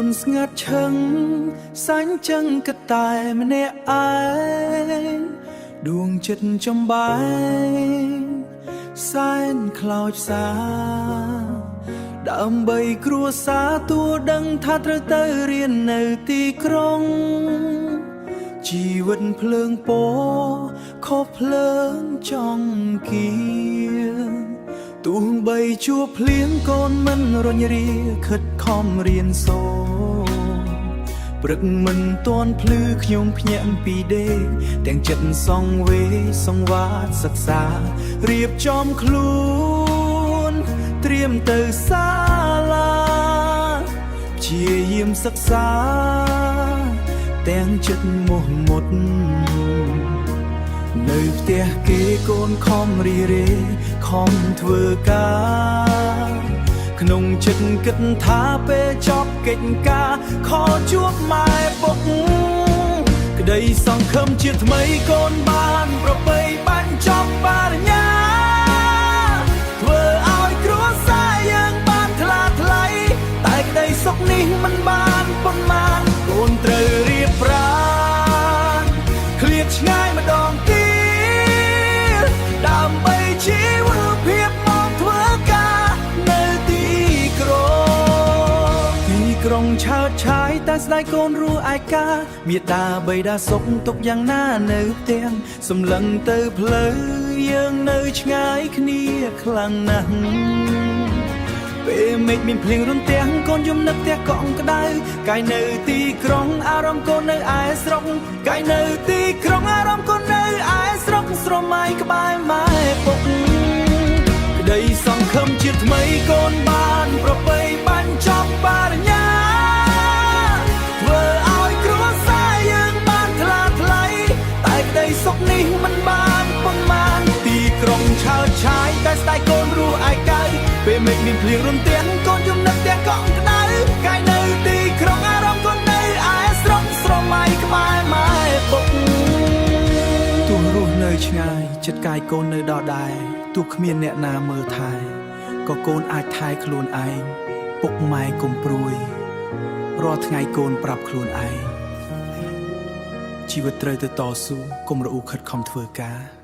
នស្ងាត់ឈឹងសាញ់ចឹងកតែម្នាក់ឯងដួងចិត្តចំបែងសែនខ្លោចសាដើម្បីគ្រួសារទួដឹងថាត្រូវទៅរៀននៅទីក្រុងជីវិតភ្លើងពណ៌ខុសភ្លើងចង្គៀទោះបីជួបភ្លៀងកូនមិនរញរាខិតខំរៀនសូត្រព្រឹកមិនទាន់ភ្លឺខ្ញុំភ្ញាក់ពីដេកទាំងចិត្តសង្វេសង្វាតសិក្សារៀបចំខ្លួនត្រៀមទៅសាលាព្យាយាមសិក្សាទាំងចិត្តមោះមុតនៅផ្ទះគេកូនខំរីរេខំធ្វើការក្នុងចិត្តគិតថាពេលចប់កិច្ចការខជួបម៉ែពុកក្តីសង្ឃឹមជាថ្មីកូនបានប្របីបាញ់ចប់បរិញ្ញាធ្វើឲ្យគ្រួសារយើងបានថ្លាថ្លៃតែក្តីសុខនេះមិនបានប៉ុន្មានកូនត្រូវរៀបប្រាណឃ្លាតឆ្ងាយម្ដងទៀតដើម្បីជីវភាពមកធ្វើការនៅទីក្រុងឆើតឆាយតែស្ដាយកូនរស់ឯកាមេតាបៃតាសុខទុកយ៉ាងណានៅផ្ទះសម្លឹងទៅផ្លូវយើងនៅឆ្ងាយគ្នាខ្លាំងណាស់ពេលមេឃមានភ្លៀងរន្ទះកូនយំនឹកផ្ទះកក់ក្ដៅកាយនៅទីក្រុងអារម្មណ៍កូននៅឯស្រុកកាយនៅទីក្រុងអារម្មណ៍កូននៅឯស្រុកស្រមៃក្បែរម៉ែពុកក្តីសង្ឃឹមជាថ្មីកូនបានប្របីបាញ់ចប់បរិញ្ញាធ្វើឲ្យគ្រួសារយើងបានថ្លាថ្លៃតែក្តីសុខនេះមិនបានប៉ុន្មានទីក្រុងឆើតឆាយតែស្ដាយកូនរស់ឯកៅពេលមេឃមានភ្លៀងរន្ទះកូនយំនឹកផ្ទះកក់ក្ដៅកាយនៅទីក្រុងអារម្មណ៍កូននៅឯស្រុកស្រមៃក្បែរម៉ែពុកទោះរស់នៅឆ្ងាយចិត្តកាយកូននៅដល់ដែរទោះគ្មានអ្នកណាមើលថែក៏កូនអាចថែខ្លួនឯងពុកម៉ែកុំព្រួយរាល់ថ្ងៃកូនប្រាប់ខ្លួនឯងជីវិតត្រូវទៅតស៊ូកុំរអ៊ូខិតខំធ្វើការ